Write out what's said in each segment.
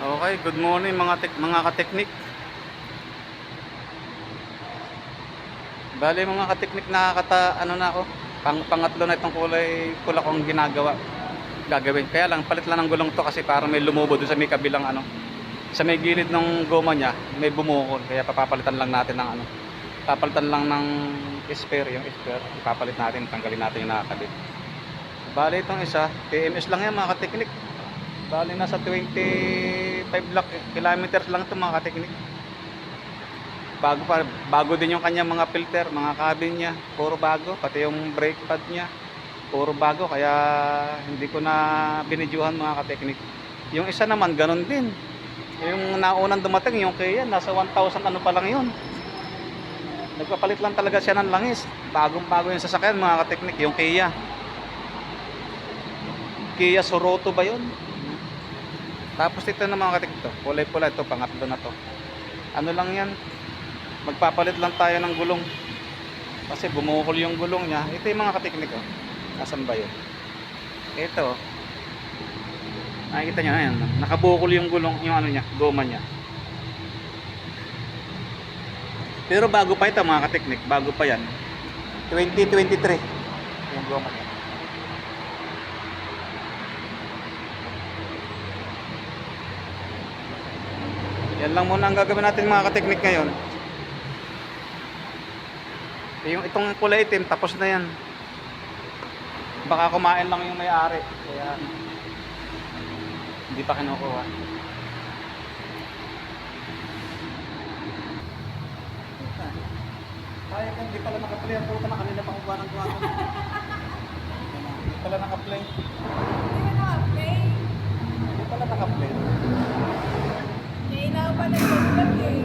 Okay, good morning mga kateknik. Bali mga kateknik, ano na ako. Pangatlo na itong pula kong gagawin. Kaya lang palit lang ng gulong to kasi para may lumubo doon sa may kabilang sa may gilid ng goma niya, may bumukol. Kaya papapalitan lang natin ng papalitan lang ng spare, yung spare. Ipapalit natin, tanggalin natin yung nakakabit. Bali itong isa, TMS lang yan mga kateknik. Bali nasa 25 kilometers lang ito mga kateknik. Bago din yung kanyang mga filter, mga cabin niya, puro bago, pati yung brake pad niya, puro bago, kaya hindi ko na binidyuhan mga kateknik. Yung isa naman ganun din. Yung naunang dumating, yung Kia, nasa 1,000 ano pa lang yun. Nagpapalit lang talaga siya ng langis. Bagong-bago yung sasakyan mga kateknik, yung Kia. Kia Sorento ba yun? Tapos ito na mga kateknik to, kulay-pula ito, pangatlo na to. Ano lang yan? Magpapalit lang tayo ng gulong kasi bumukol yung gulong niya. Ito yung mga kateknik Nasaan ba yun? Ito, nakikita nyo, ayan, nakabukol yung gulong, yung ano niya, goma niya. Pero bago pa ito mga kateknik, bago pa yan, 2023 yung goma niya. Yan lang muna ang gagawin natin mga kateknik ngayon. Itong kulay itim, tapos na yan. Baka kumain lang yung may-ari, kaya hindi pa kinukuha. Kaya ka, hindi pala naka-play ang puta na kanina pang uba ng tuwa. Hindi pala naka-play. Hindi pala naka-play. Kailangan pa nag-vlog eh.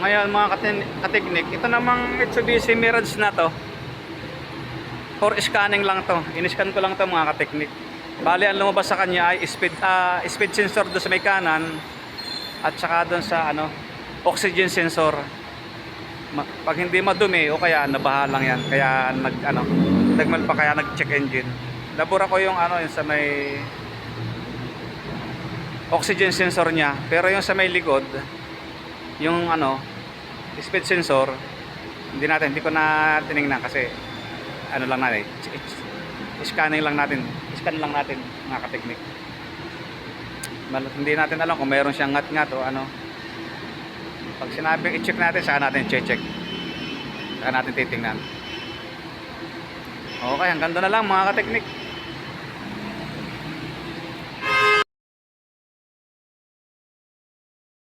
Ngayon mga kateknik, ito namang Mitsubishi Mirage na to, for scanning lang to. In-scan ko lang to mga kateknik. Bali ang lumabas sa kanya ay speed sensor doon sa may kanan at saka doon sa oxygen sensor. Pag hindi madumi o kaya nabaha lang yan, kaya nagmal pa, kaya nag-check engine. Nabura ko yung yung sa may oxygen sensor niya, pero yung sa may likod, yung speed sensor, hindi ko na tiningnan kasi lang natin, scan lang natin mga kateknik. Hindi natin alam kung mayroon siyang ngat-ngat o ano. Pag sinabing i-check natin, saka natin check, saka natin titingnan. Okay, hanggang doon na lang mga kateknik.